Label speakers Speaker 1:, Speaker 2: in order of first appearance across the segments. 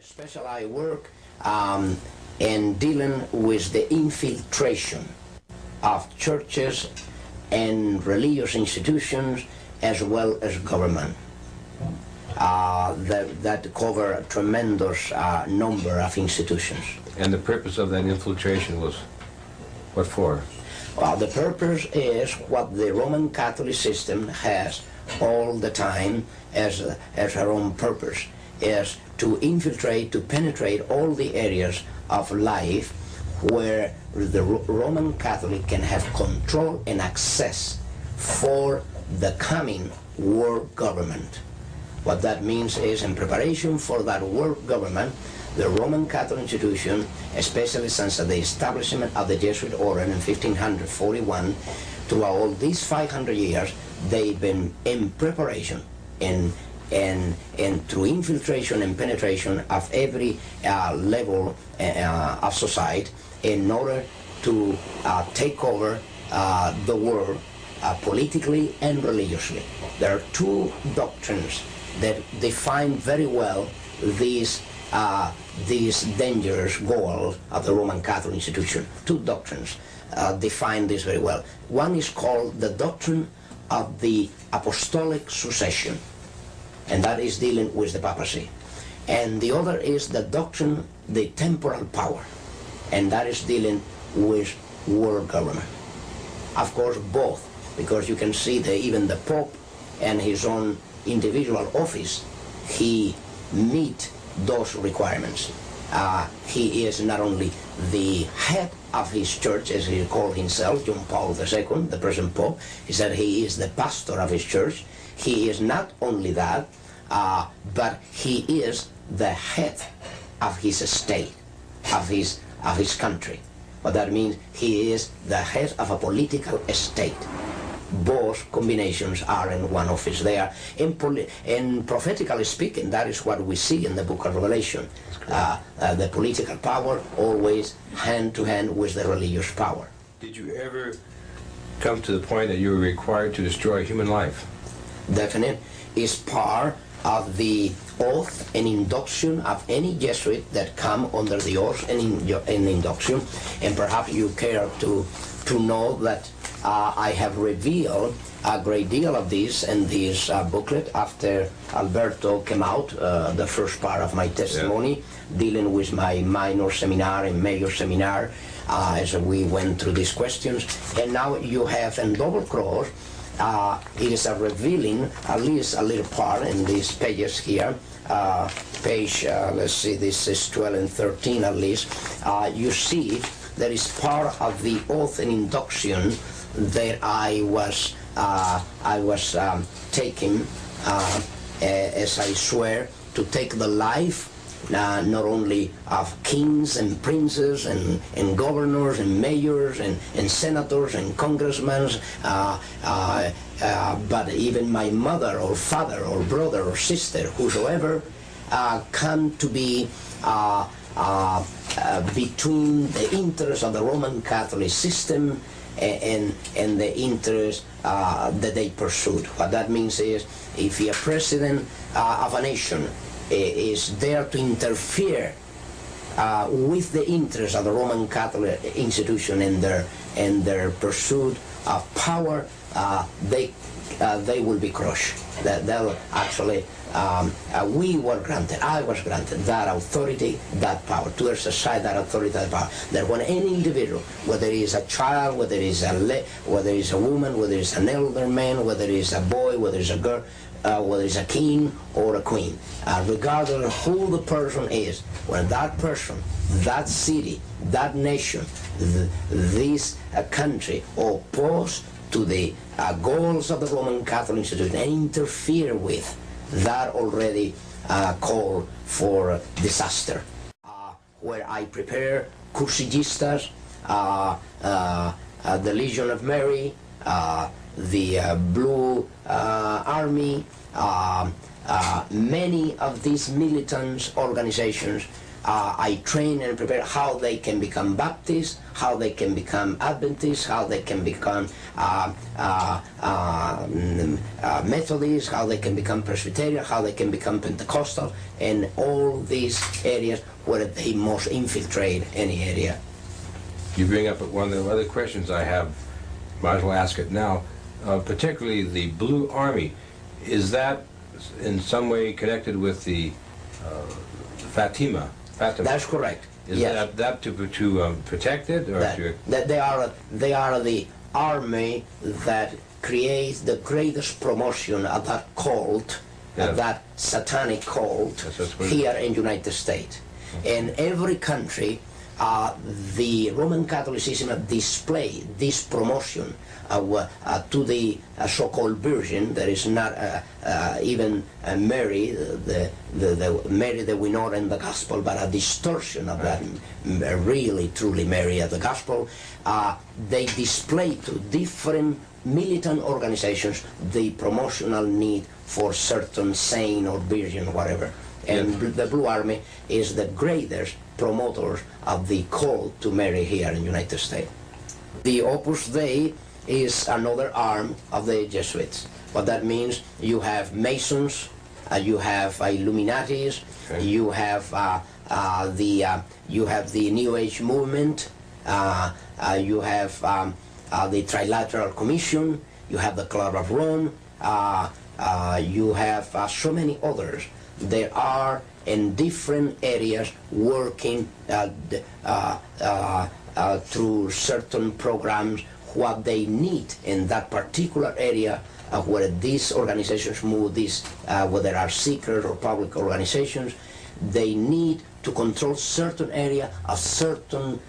Speaker 1: Specialized work in dealing with the infiltration of churches and religious institutions as well as government. That cover a tremendous number of institutions.
Speaker 2: And the purpose of that infiltration was what for?
Speaker 1: Well, the purpose is what the Roman Catholic system has all the time as her own purpose, is to infiltrate, to penetrate all the areas of life where the Roman Catholic can have control and access for the coming world government. What that means is, in preparation for that world government, the Roman Catholic institution, especially since the establishment of the Jesuit order in 1541, throughout all these 500 years, they've been in preparation and through infiltration and penetration of every level of society in order to take over the world politically and religiously. There are two doctrines that define very well these dangerous goals of the Roman Catholic institution. Two doctrines define this very well. One is called the doctrine of the apostolic succession, and that is dealing with the papacy. And the other is the doctrine, the temporal power, and that is dealing with world government. Of course, both, because you can see that even the Pope and his own individual office, he meet those requirements. He is not only the head of his church, as he called himself, John Paul II, the present Pope. He said he is the pastor of his church. He is not only that, but he is the head of his state, of his country. What that means, he is the head of a political state. Both combinations are in one office there. In prophetically speaking, that is what we see in the book of Revelation. The political power always hand to hand with the religious power.
Speaker 2: Did you ever come to the point that you were required to destroy human life?
Speaker 1: Definite. Is part of the oath and induction of any Jesuit that come under the oath and induction. And perhaps you care to know that I have revealed a great deal of this in this booklet after Alberto came out, the first part of my testimony, dealing with my minor seminar and major seminar as we went through these questions. And now you have in double cross, it is a revealing, at least a little part in these pages here, page, let's see, this is 12 and 13 at least, you see there is part of the oath and induction that I was taking as I swear to take the life not only of kings and princes and governors and mayors and senators and congressmen, but even my mother or father or brother or sister, whosoever come to be between the interests of the Roman Catholic system and the interests that they pursued. What that means is, if a president of a nation is there to interfere with the interests of the Roman Catholic institution and their pursuit of power, they will be crushed. They'll actually, we were granted, I was granted that authority, that power, to exercise that authority, that power. That when any individual, whether he is a child, whether he is a woman, whether it's an elder man, whether it's a boy, whether it's a girl, whether it's a king or a queen, regardless of who the person is, when that person, that city, that nation, this country oppose to the goals of the Roman Catholic institution and interfere with, that already call for disaster. Where I prepare Cursillistas, the Legion of Mary, the Blue Army, Many of these militant organizations, I train and prepare how they can become Baptists, how they can become Adventists, how they can become Methodists, how they can become Presbyterian, how they can become Pentecostal, and all these areas where they must infiltrate any area.
Speaker 2: You bring up one of the other questions I have, might as well ask it now, particularly the Blue Army. Is that in some way connected with the Fatima?
Speaker 1: That's correct.
Speaker 2: Is
Speaker 1: yes.
Speaker 2: that to protect it? Or
Speaker 1: that they are the army that creates the greatest promotion of that cult, of that satanic cult here in the United States. In every country, the Roman Catholicism displayed this promotion to the so-called Virgin. There is not even Mary, the Mary that we know in the Gospel, but a distortion of that really, truly Mary of the Gospel. They display to different militant organizations the promotional need for certain saint or virgin, whatever. And the Blue Army is the greatest promoters of the call to Mary here in the United States. The Opus Dei is another arm of the Jesuits. What that means, you have Masons, you have Illuminatis, you have the New Age movement, you have the Trilateral Commission, you have the Club of Rome, you have so many others. There are in different areas working through certain programs what they need in that particular area where these organizations move, whether there are secret or public organizations, they need to control certain area of certain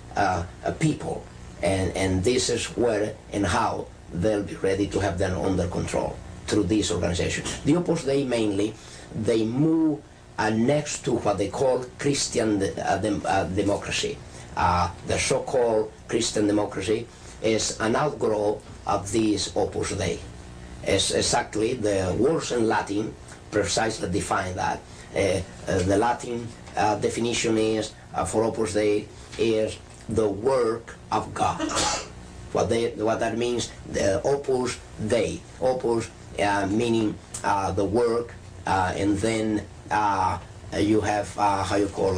Speaker 1: people, and this is where and how they'll be ready to have them under control through these organizations. The Opus Dei mainly, they move next to what they call Christian democracy. The so-called Christian democracy is an outgrowth of this Opus Dei. It's exactly the words in Latin precisely define that. The Latin definition is for Opus Dei is the work of God. What that means, the Opus Dei, Opus meaning the work, and then you have how you call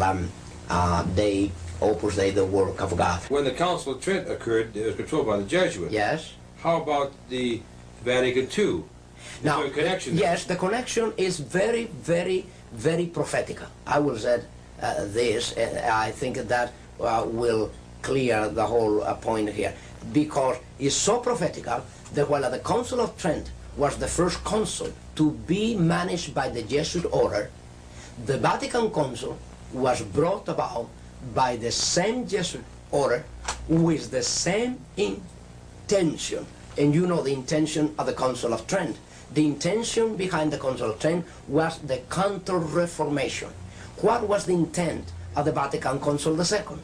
Speaker 1: Dei, Opus Dei, the work of God.
Speaker 2: When the Council of Trent occurred, it was controlled by the Jesuits.
Speaker 1: Yes.
Speaker 2: How about the Vatican II?
Speaker 1: Now,
Speaker 2: the connection there?
Speaker 1: Yes, the connection is very, very, very prophetical. I will say this, I think that will clear the whole point here, because it's so prophetical that while the Council of Trent was the first council to be managed by the Jesuit order, the Vatican Council was brought about by the same Jesuit order with the same intention. And you know the intention of the Council of Trent. The intention behind the Council of Trent was the Counter-Reformation. What was the intent of the Vatican Council II?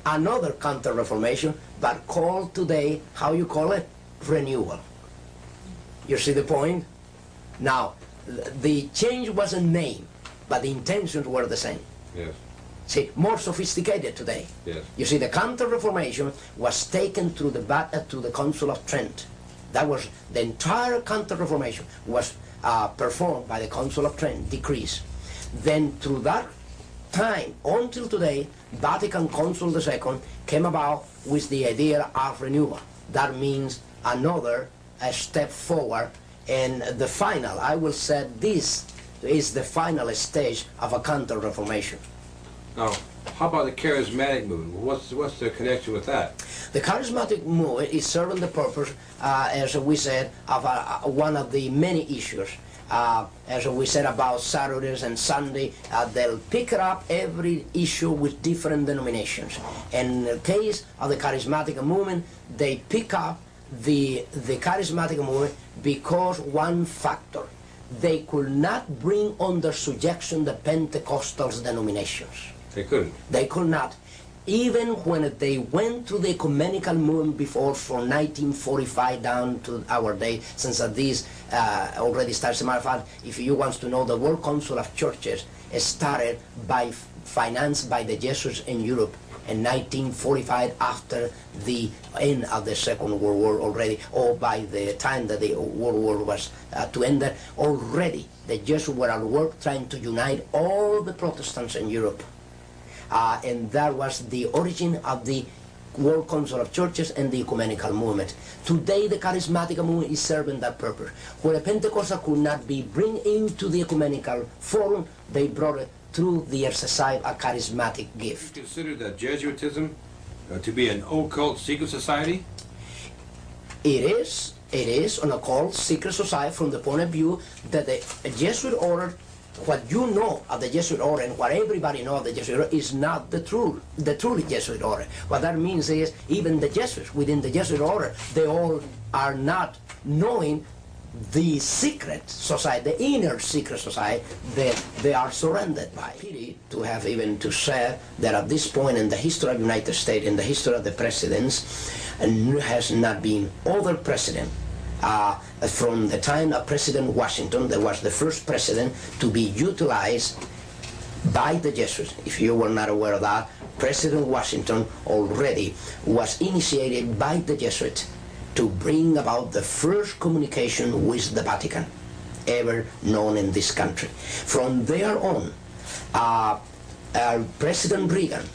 Speaker 1: Another Counter-Reformation, but called today, how you call it? Renewal. You see the point? Now, the change was a name, but the intentions were the same.
Speaker 2: Yes.
Speaker 1: See, more sophisticated today.
Speaker 2: Yes.
Speaker 1: You see, the Counter-Reformation was taken through to the Council of Trent. That was the entire Counter-Reformation was performed by the Council of Trent, decrees. Then through that time until today, Vatican Council II came about with the idea of renewal. That means another step forward, and the final, I will say this is the final stage of a Counter-Reformation.
Speaker 2: Now, how about the charismatic movement? What's the connection with that?
Speaker 1: The charismatic movement is serving the purpose, as we said, of one of the many issues. As we said about Saturdays and Sunday, they'll pick up every issue with different denominations. In the case of the charismatic movement, they pick up the charismatic movement because one factor. They could not bring under subjection the Pentecostal denominations.
Speaker 2: They couldn't.
Speaker 1: They could not. Even when they went through the ecumenical movement before from 1945 down to our day, since these already started. As a matter of fact, if you want to know, the World Council of Churches started financed by the Jesuits in Europe in 1945, after the end of the Second World War already, or by the time that the World War was to end, already the Jesuits were at work trying to unite all the Protestants in Europe. And that was the origin of the World Council of Churches and the ecumenical movement. Today the charismatic movement is serving that purpose. Where the Pentecostal could not be bring into the ecumenical forum, they brought it through the exercise of charismatic gift.
Speaker 2: Do you consider that Jesuitism to be an occult secret society?
Speaker 1: It is an occult secret society from the point of view that the Jesuit order, what you know of the Jesuit order and what everybody knows of the Jesuit order is not the truly Jesuit order. What that means is even the Jesuits within the Jesuit order, they all are not knowing the secret society, the inner secret society that they are surrounded by. Pity to have even to say that at this point in the history of the United States, in the history of the presidents, has not been other president. From the time of President Washington, that was the first president to be utilized by the Jesuits. If you were not aware of that, President Washington already was initiated by the Jesuits to bring about the first communication with the Vatican ever known in this country. From there on, President Reagan,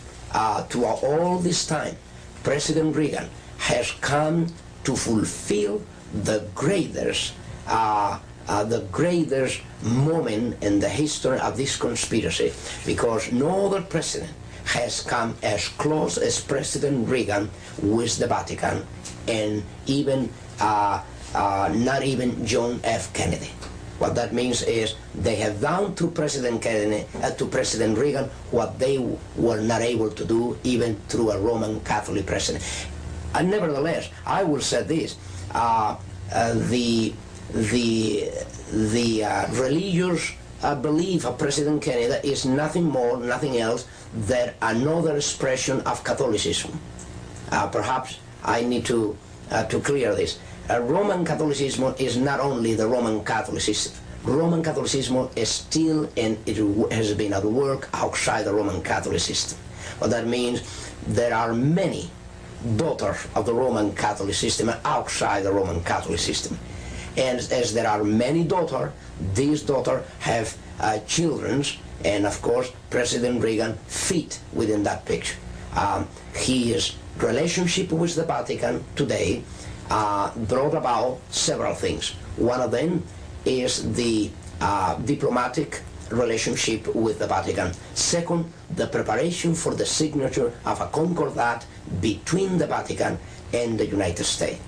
Speaker 1: to all this time, President Reagan has come to fulfill the greatest moment in the history of this conspiracy, because no other president has come as close as President Reagan with the Vatican, and even not even John F. Kennedy. What that means is they have done to President Kennedy, to President Reagan, what they were not able to do even through a Roman Catholic president. And nevertheless, I will say this: the religious belief of President Kennedy is nothing more, nothing else than another expression of Catholicism. Perhaps I need to clear this. Roman Catholicism is not only the Roman Catholic system. Roman Catholicism is still, and it has been at work outside the Roman Catholic system. What that means, there are many daughters of the Roman Catholic system outside the Roman Catholic system. And as there are many daughters, these daughters have children, and of course President Reagan fit within that picture. His relationship with the Vatican today brought about several things. One of them is the diplomatic relationship with the Vatican. Second, the preparation for the signature of a concordat between the Vatican and the United States.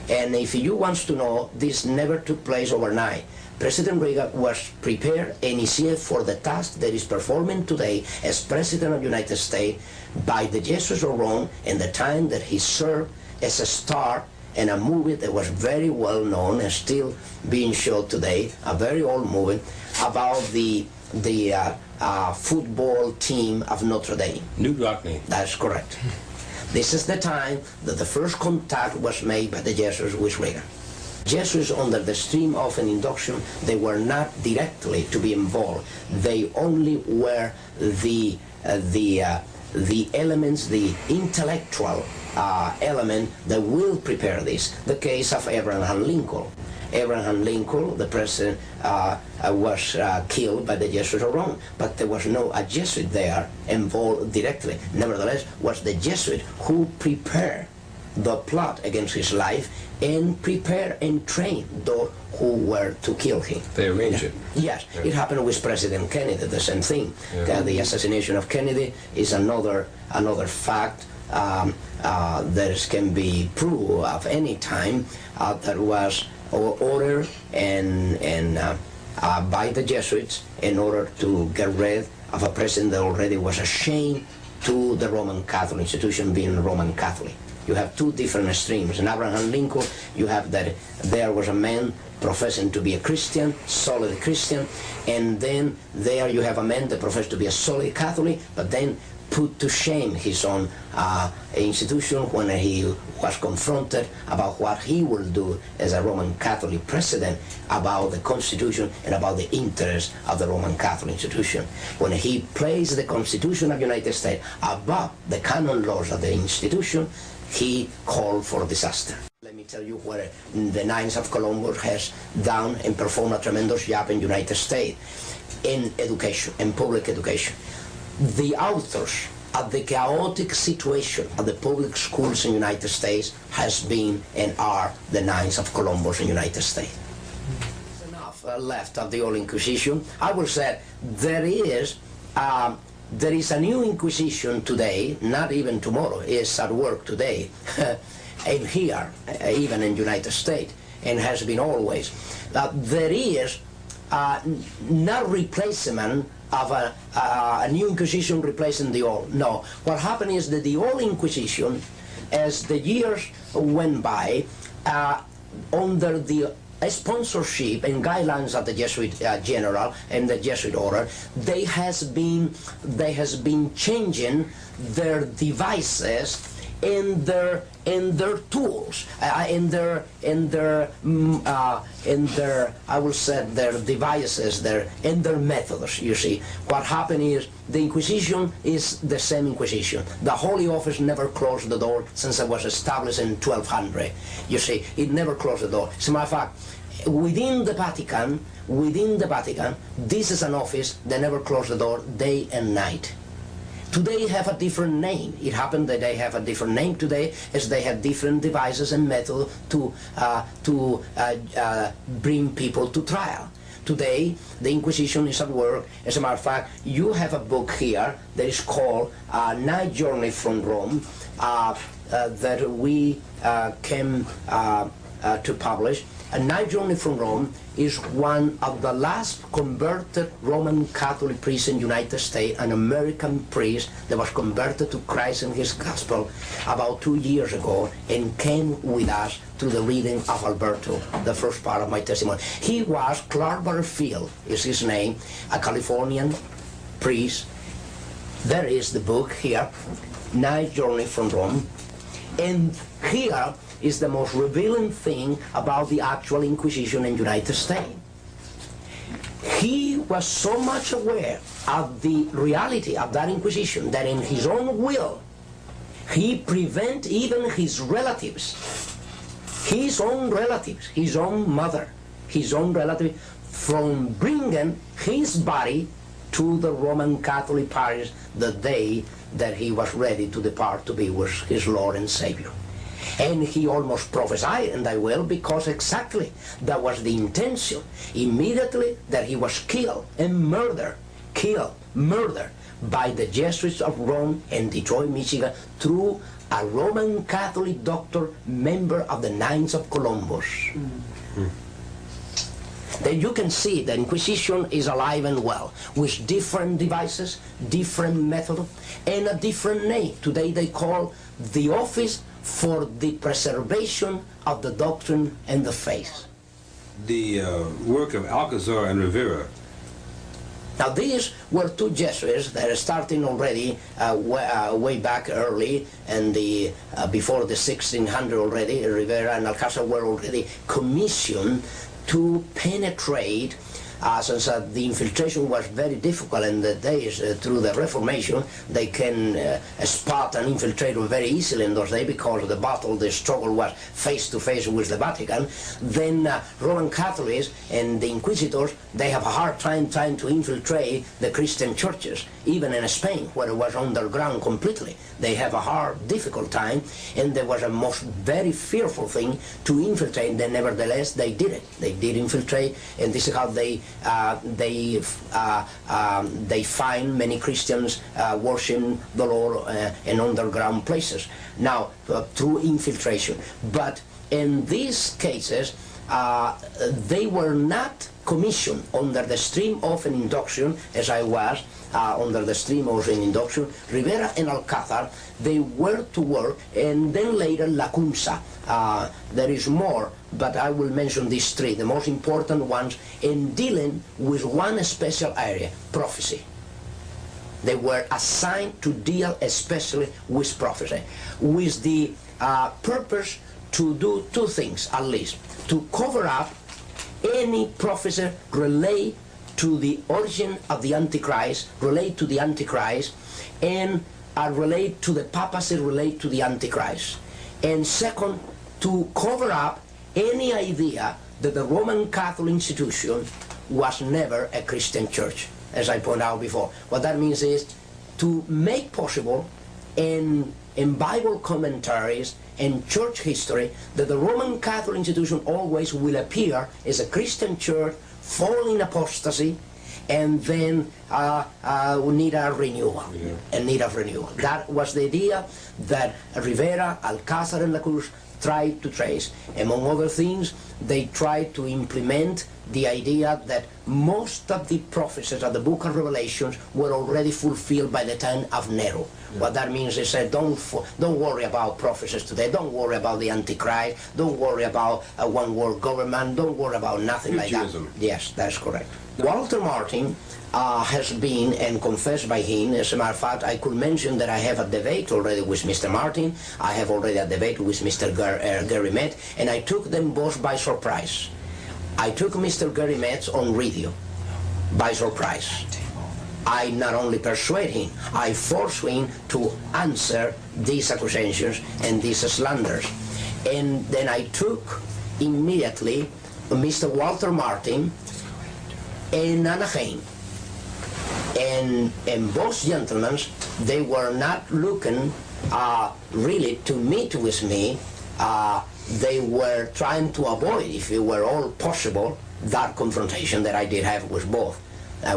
Speaker 1: And if you want to know, this never took place overnight. President Reagan was prepared and is here for the task that is performing today as President of the United States by the Jesuits of Rome, and the time that he served as a star in a movie that was very well known and still being shown today, a very old movie about the football team of Notre Dame.
Speaker 2: Newt Rockney.
Speaker 1: That's correct. This is the time that the first contact was made by the Jesuits with Reagan. Jesuits, under the stream of an induction, they were not directly to be involved. They only were the elements, the intellectual element that will prepare this. The case of Abraham Lincoln. Abraham Lincoln, the president, was killed by the Jesuits of Rome, but there was no Jesuit there involved directly. Nevertheless, was the Jesuit who prepared the plot against his life and prepared and trained those who were to kill him.
Speaker 2: They arranged it.
Speaker 1: Yes, it happened with President Kennedy, the same thing. The assassination of Kennedy is another fact that can be proved of any time that was ordered and by the Jesuits in order to get rid of a president that already was ashamed to the Roman Catholic institution, being Roman Catholic. You have two different extremes. In Abraham Lincoln, you have that there was a man professing to be a Christian, solid Christian, and then there you have a man that professed to be a solid Catholic, but then put to shame his own institution when he was confronted about what he will do as a Roman Catholic president about the Constitution and about the interests of the Roman Catholic institution. When he placed the Constitution of the United States above the canon laws of the institution, he called for disaster. Let me tell you where the Knights of Columbus has done and performed a tremendous job in the United States in education, in public education. The authors of the chaotic situation of the public schools in the United States has been and are the Knights of Columbus in the United States. There's enough left of the old Inquisition. I will say there is a new Inquisition today, not even tomorrow, is at work today, and here, even in the United States, and has been always. There is not replacement of a new Inquisition replacing the old. No, what happened is that the old Inquisition, as the years went by, under the sponsorship and guidelines of the Jesuit General and the Jesuit Order, they has been changing their devices and their tools, in their I will say their devices, and their methods. You see, what happened is the Inquisition is the same Inquisition. The Holy Office never closed the door since it was established in 1200. You see, it never closed the door. As a matter of fact, within the Vatican, this is an office that never closed the door day and night. Today have a different name. It happened that they have a different name today, as they have different devices and methods to bring people to trial. Today, the Inquisition is at work. As a matter of fact, you have a book here that is called Night Journey from Rome, that we came to publish. A Night Journey from Rome is one of the last converted Roman Catholic priests in the United States, an American priest that was converted to Christ and his gospel about 2 years ago and came with us to the reading of Alberto, the first part of my testimony. He was Clark Butterfield, is his name, a Californian priest. There is the book here, Night Journey from Rome, and here is the most revealing thing about the actual Inquisition in the United States. He was so much aware of the reality of that Inquisition that in his own will, he prevented even his relatives, his own mother, his own relative, from bringing his body to the Roman Catholic parish the day that he was ready to depart to be with his Lord and Savior. And he almost prophesied, and I will, because exactly that was the intention. Immediately that he was killed and murdered by the Jesuits of Rome and Detroit, Michigan, through a Roman Catholic doctor, member of the Knights of Columbus. Mm-hmm. Then you can see the Inquisition is alive and well, with different devices, different methods, and a different name. Today they call the Office for the Preservation of the Doctrine and the Faith.
Speaker 2: The work of Alcazar and Rivera.
Speaker 1: Now these were two Jesuits that are starting already way back early, and before the 1600 already. Rivera and Alcazar were already commissioned to penetrate, since the infiltration was very difficult in the days through the Reformation. They can spot an infiltrator very easily in those days because the struggle was face to face with the Vatican. Then Roman Catholics and the Inquisitors, they have a hard time trying to infiltrate the Christian churches, even in Spain, where it was underground completely. They have a hard, difficult time, and there was a very fearful thing to infiltrate. Then nevertheless, they did it. They did infiltrate, and this is how they find many Christians worshiping the Lord in underground places. Now, through infiltration. But in these cases, they were not commissioned under the stream of an induction, as I was, under the stream of an induction. Rivera and Alcázar, they were to work, and then later Lacunza. There is more, but I will mention these three, the most important ones, in dealing with one special area, prophecy. They were assigned to deal especially with prophecy, with the purpose to do two things at least: to cover up any prophecy relate to the origin of the Antichrist, relate to the Antichrist, and relate to the papacy, relate to the Antichrist. And second, to cover up any idea that the Roman Catholic institution was never a Christian church, as I pointed out before. What that means is to make possible in Bible commentaries and church history that the Roman Catholic institution always will appear as a Christian church, fall in apostasy, and then need a renewal, That was the idea that Rivera, Alcázar, and La Cruz tried to trace. Among other things, they tried to implement the idea that most of the prophecies of the book of Revelations were already fulfilled by the time of Nero. What that means is that don't worry about prophecies today, don't worry about the Antichrist, don't worry about a one-world government, don't worry about nothing like that. Yes, that's correct. Walter Martin has been and confessed by him. As a matter of fact, I could mention that I have a debate already with Mr. Martin. I have already a debate with Mr. Gary Metz, and I took them both by surprise. I took Mr. Gary Metz on radio by surprise. I not only persuade him, I force him to answer these accusations and these slanders. And then I took immediately Mr. Walter Martin and Anaheim. And both gentlemen, they were not looking really to meet with me. They were trying to avoid, if it were all possible, that confrontation that I did have with both.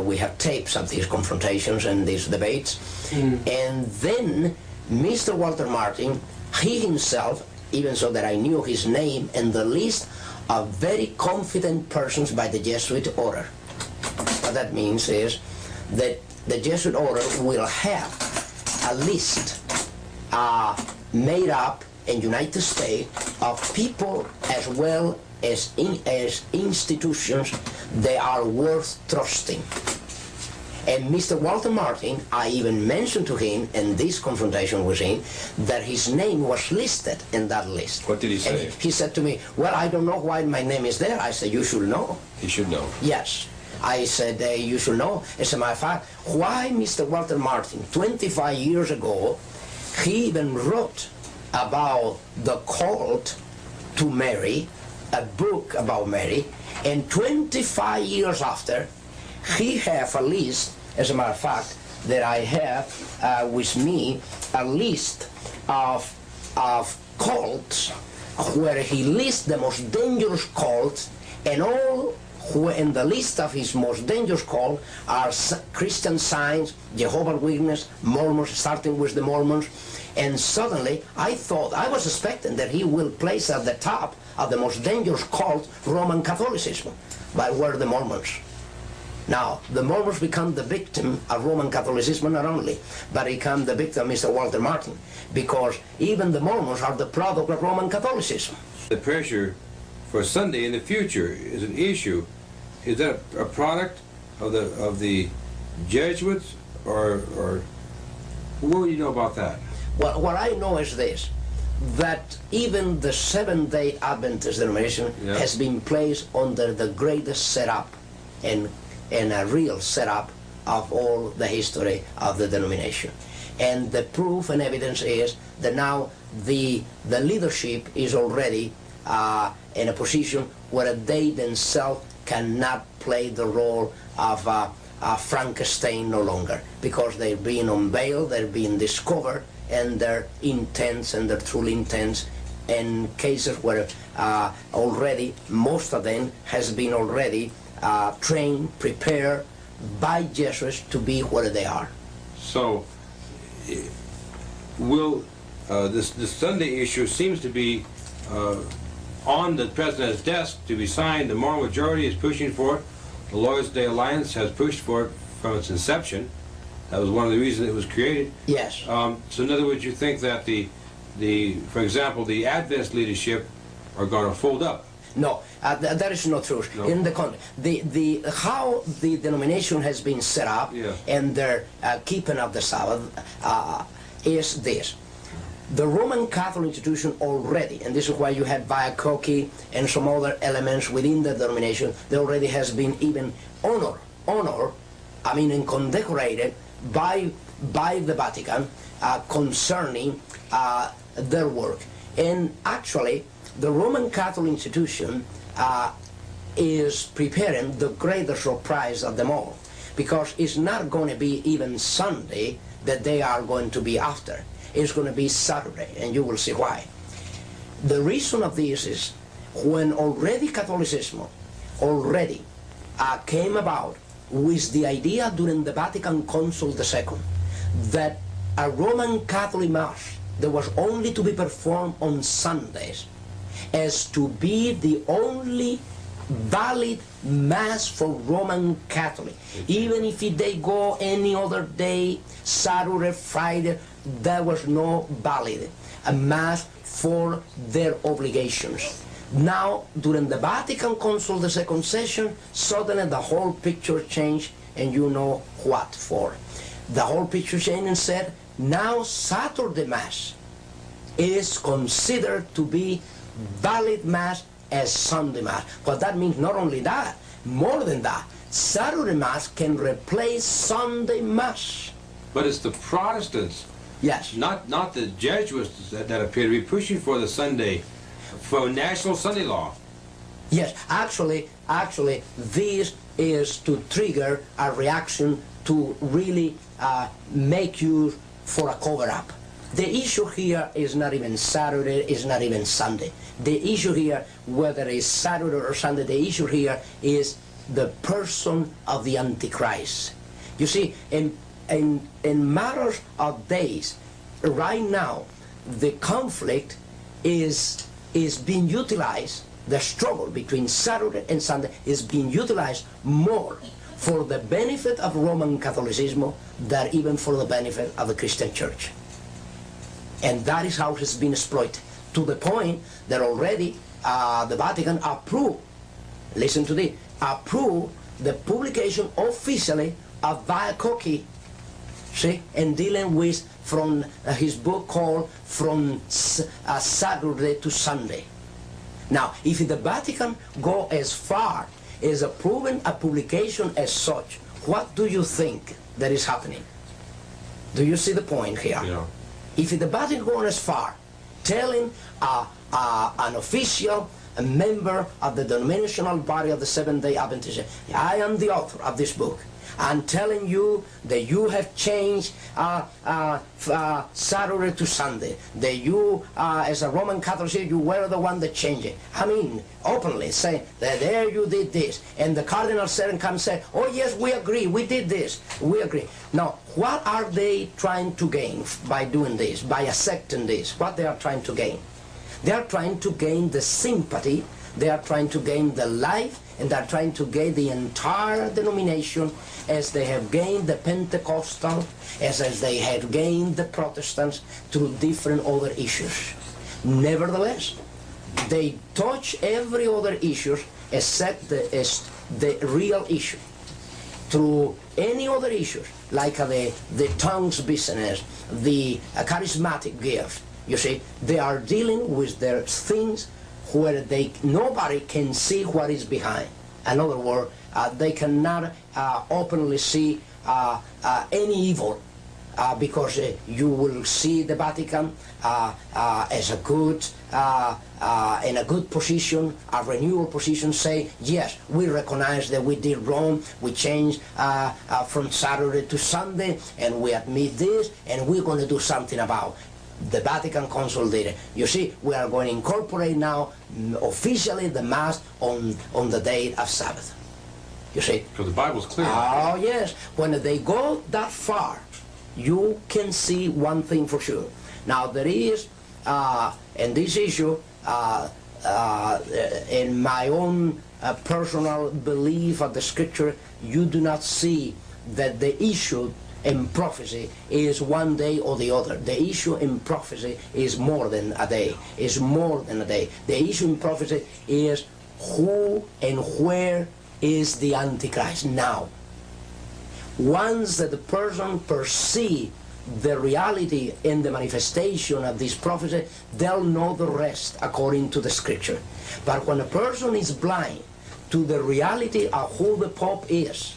Speaker 1: We have tapes of these confrontations and these debates. And then Mr. Walter Martin, he himself, even so that I knew his name and the list of very confident persons by the Jesuit order. What that means is that the Jesuit order will have a list made up in United States of people as well as institutions that are worth trusting. And Mr. Walter Martin, I even mentioned to him in this confrontation with him that his name was listed in that list.
Speaker 2: What did he say?
Speaker 1: And he said to me, well, I don't know why my name is there. I said, you should know.
Speaker 2: He should know.
Speaker 1: Yes. I said, you should know. As a matter of fact, why Mr. Walter Martin, 25 years ago, he even wrote about the cult to Mary, a book about Mary, and 25 years after, he have a list, as a matter of fact, that I have with me, a list of cults where he lists the most dangerous cults, and all who in the list of his most dangerous cults are Christian Science, Jehovah's Witnesses, Mormons, starting with the Mormons. And suddenly, I was expecting that he will place at the top of the most dangerous cult Roman Catholicism, but were the Mormons. Now, the Mormons become the victim of Roman Catholicism not only, but become the victim of Mr. Walter Martin, because even the Mormons are the product of Roman Catholicism.
Speaker 2: The pressure for Sunday in the future is an issue. Is that a product of the Jesuits, or what do you know about that?
Speaker 1: Well, what I know is this, that even the Seventh-day Adventist denomination has been placed under the greatest setup and a real setup of all the history of the denomination. And the proof and evidence is that now the leadership is already in a position where they themselves cannot play the role of Frankenstein no longer, because they're being unveiled, they're being discovered, and their intents and their true intents, in cases where already most of them has been already trained, prepared by Jesuits to be where they are.
Speaker 2: So, will this Sunday issue seems to be on the president's desk to be signed? The moral majority is pushing for it. The Lawyers' Day Alliance has pushed for it from its inception. That was one of the reasons it was created.
Speaker 1: Yes.
Speaker 2: So in other words, you think that for example, the Adventist leadership are going to fold up?
Speaker 1: No, that is not true.
Speaker 2: No.
Speaker 1: In the how the denomination has been set up and their keeping of the Sabbath is this. The Roman Catholic institution already, and this is why you have Viacochi and some other elements within the denomination, there already has been even honor, and condecorated by the Vatican concerning their work. And actually, the Roman Catholic institution is preparing the greatest surprise of them all, because it's not going to be even Sunday that they are going to be after. It's going to be Saturday, and you will see why. The reason of this is when already Catholicism already came about with the idea during the Vatican Council II that a Roman Catholic Mass that was only to be performed on Sundays as to be the only valid Mass for Roman Catholic. Even if they go any other day, Saturday, Friday, there was no valid a Mass for their obligations. Now, during the Vatican Council, the second session, suddenly the whole picture changed, and you know what for. The whole picture changed and said, now Saturday Mass is considered to be valid Mass as Sunday Mass. But that means not only that, more than that, Saturday Mass can replace Sunday Mass.
Speaker 2: But it's the Protestants,
Speaker 1: yes,
Speaker 2: not the Jesuits that appear to be pushing for the Sunday, for national Sunday law.
Speaker 1: Yes, actually, this is to trigger a reaction to really make you for a cover-up. The issue here is not even Saturday, is not even Sunday. The issue here, whether it's Saturday or Sunday, the issue here is the person of the Antichrist. You see, in matters of days, right now, the conflict is being utilized, the struggle between Saturday and Sunday is being utilized more for the benefit of Roman Catholicism than even for the benefit of the Christian Church. And that is how it has been exploited, to the point that already the Vatican approved, listen to this, approved the publication officially of Viacochi, see, and dealing with from his book called From Saturday to Sunday. Now, if the Vatican go as far as approving a publication as such, what do you think that is happening? Do you see the point here?
Speaker 2: Yeah.
Speaker 1: If the Vatican goes as far, telling an official, a member of the denominational body of the Seventh-day Adventists, I am the author of this book, I'm telling you that you have changed Saturday to Sunday, that you, as a Roman Catholic, you were the one that changed it. I mean, openly say that there you did this, and the Cardinal said and come and say, oh yes, we agree, we did this, we agree. Now, what are they trying to gain by doing this, by accepting this? What they are trying to gain? They are trying to gain the sympathy, they are trying to gain the life, and they are trying to gain the entire denomination as they have gained the Pentecostal, as they have gained the Protestants through different other issues. Nevertheless, they touch every other issue except the real issue. Through any other issues, like the tongues business, the charismatic gift, you see, they are dealing with their things where nobody can see what is behind. In other words, they cannot openly see any evil because you will see the Vatican as a good, in a good position, a renewal position, say, yes, we recognize that we did wrong, we changed from Saturday to Sunday, and we admit this, and we're going to do something about it. The Vatican Council did it. You see, we are going to incorporate now officially the Mass on the day of Sabbath. You see?
Speaker 2: Because the Bible's clear.
Speaker 1: Oh, yes. When they go that far, you can see one thing for sure. Now, there is, in this issue, in my own personal belief of the Scripture, you do not see that the issue in prophecy is one day or the other. The issue in prophecy is more than a day, is more than a day. The issue in prophecy is who and where is the Antichrist now. Once that the person perceives the reality and the manifestation of this prophecy, they'll know the rest according to the scripture. But when a person is blind to the reality of who the Pope is,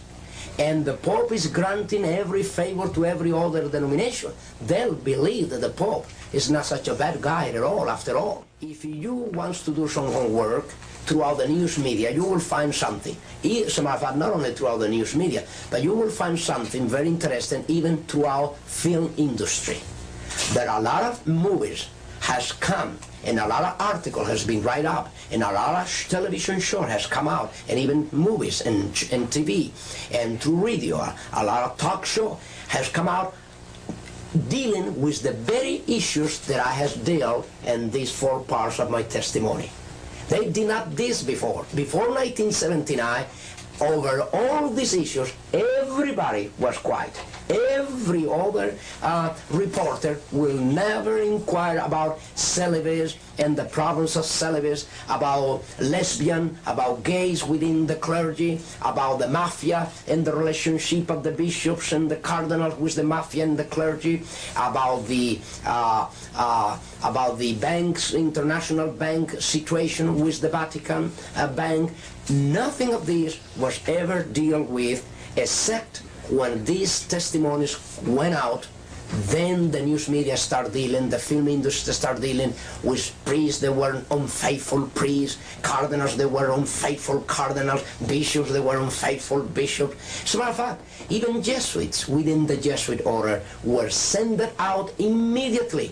Speaker 1: and the Pope is granting every favor to every other denomination, they'll believe that the Pope is not such a bad guy at all, after all. If you want to do some homework throughout the news media, you will find something. As a matter of fact, not only throughout the news media, but you will find something very interesting even throughout film industry. There are a lot of movies has come, and a lot of article has been written up, and a lot of television show has come out, and even movies and TV and through radio, a lot of talk show has come out dealing with the very issues that I have dealt in these 4 parts of my testimony. They did not this before. Before 1979, over all these issues, everybody was quiet. Every other reporter will never inquire about celibacy and the problems of celibacy, about lesbian, about gays within the clergy, about the mafia and the relationship of the bishops and the cardinals with the mafia and the clergy, about the banks, international bank situation with the Vatican bank. Nothing of this was ever dealt with, except when these testimonies went out. Then the news media started dealing, the film industry started dealing with priests that were unfaithful priests, cardinals that were unfaithful cardinals, bishops that were unfaithful bishops. As a matter of fact, even Jesuits within the Jesuit order were sent out immediately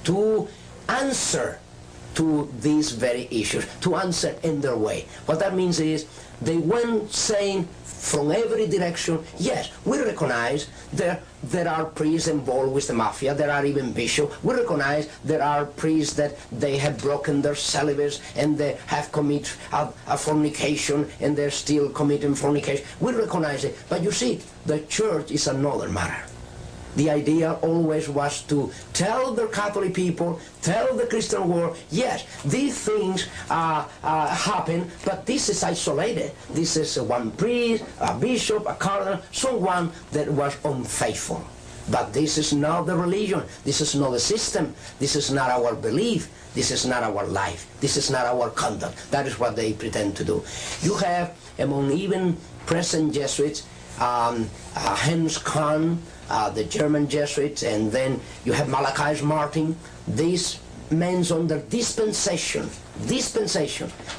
Speaker 1: to answer to these very issues, to answer in their way. What that means is they went saying from every direction, yes, we recognize there are priests involved with the mafia, there are even bishops, we recognize there are priests that they have broken their celibacy and they have committed a fornication and they're still committing fornication. We recognize it, but you see, the church is another matter. The idea always was to tell the Catholic people, tell the Christian world, yes, these things happen, but this is isolated. This is one priest, a bishop, a cardinal, someone that was unfaithful. But this is not the religion. This is not the system. This is not our belief. This is not our life. This is not our conduct. That is what they pretend to do. You have, among even present Jesuits, Hans Kahn, the German Jesuits, and then you have Malachi Martin. These men under dispensation.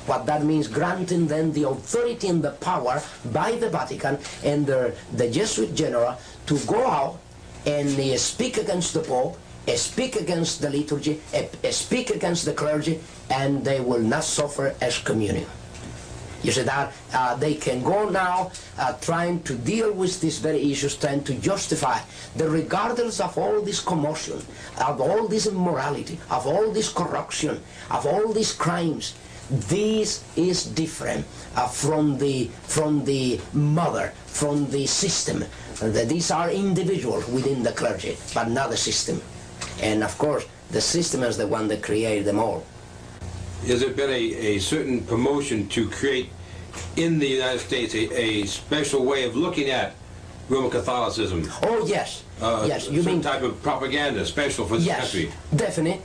Speaker 1: What that means, granting them the authority and the power by the Vatican and the Jesuit general to go out and speak against the Pope, speak against the liturgy, speak against the clergy, and they will not suffer excommunion. You see that they can go now trying to deal with these very issues, trying to justify that regardless of all this commotion, of all this immorality, of all this corruption, of all these crimes, this is different from the mother, from the system. These are individuals within the clergy, but not the system. And of course, the system is the one that created them all.
Speaker 2: Has there been a certain promotion to create in the United States a special way of looking at Roman Catholicism?
Speaker 1: Oh, yes. Yes, you mean
Speaker 2: type of propaganda special for this country?
Speaker 1: Yes, definitely.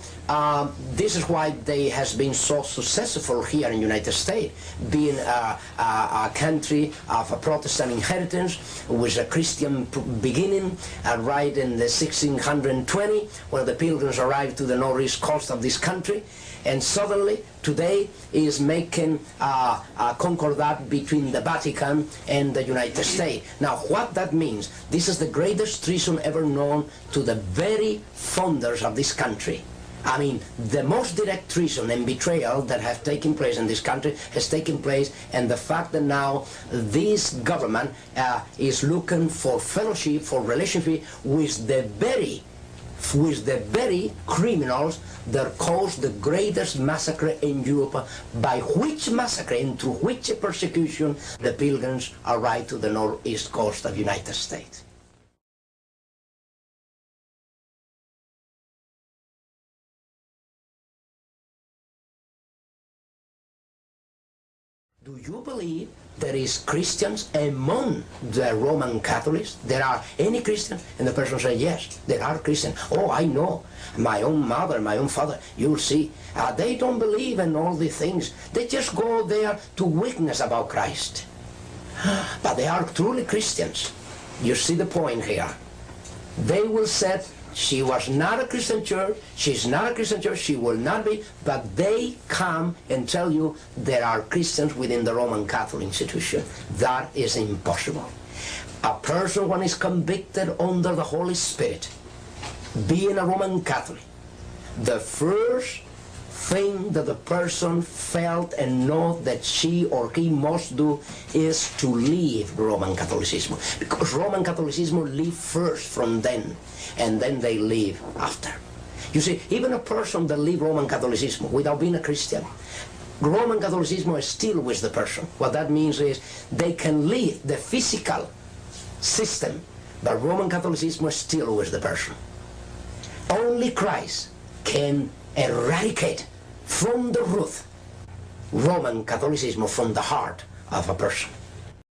Speaker 1: This is why they has been so successful here in the United States, being a country of a Protestant inheritance with a Christian beginning, right in the 1620, when the Pilgrims arrived to the northeast coast of this country, and suddenly today is making a concordat between the Vatican and the United States. Now, what that means, this is the greatest treason ever known to the very founders of this country. I mean, the most direct treason and betrayal that have taken place in this country has taken place, and the fact that now this government is looking for fellowship, for relationship with the very criminals that caused the greatest massacre in Europe, by which massacre and through which persecution the Pilgrims arrived to the northeast coast of the United States. Do you believe there is Christians among the Roman Catholics? There are any Christians? And the person says, yes, there are Christians. Oh, I know. My own mother, my own father, you'll see. They don't believe in all these things. They just go there to witness about Christ. But they are truly Christians. You see the point here. They will say, she was not a Christian church, she's not a Christian church, she will not be, but they come and tell you there are Christians within the Roman Catholic institution. That is impossible. A person, when is convicted under the Holy Spirit, being a Roman Catholic, the first thing that the person felt and know that she or he must do is to leave Roman Catholicism. Because Roman Catholicism leave first from them, and then they leave after. You see, even a person that leave Roman Catholicism without being a Christian, Roman Catholicism is still with the person. What that means is they can leave the physical system, but Roman Catholicism is still with the person. Only Christ can eradicate from the root Roman Catholicism from the heart of a person.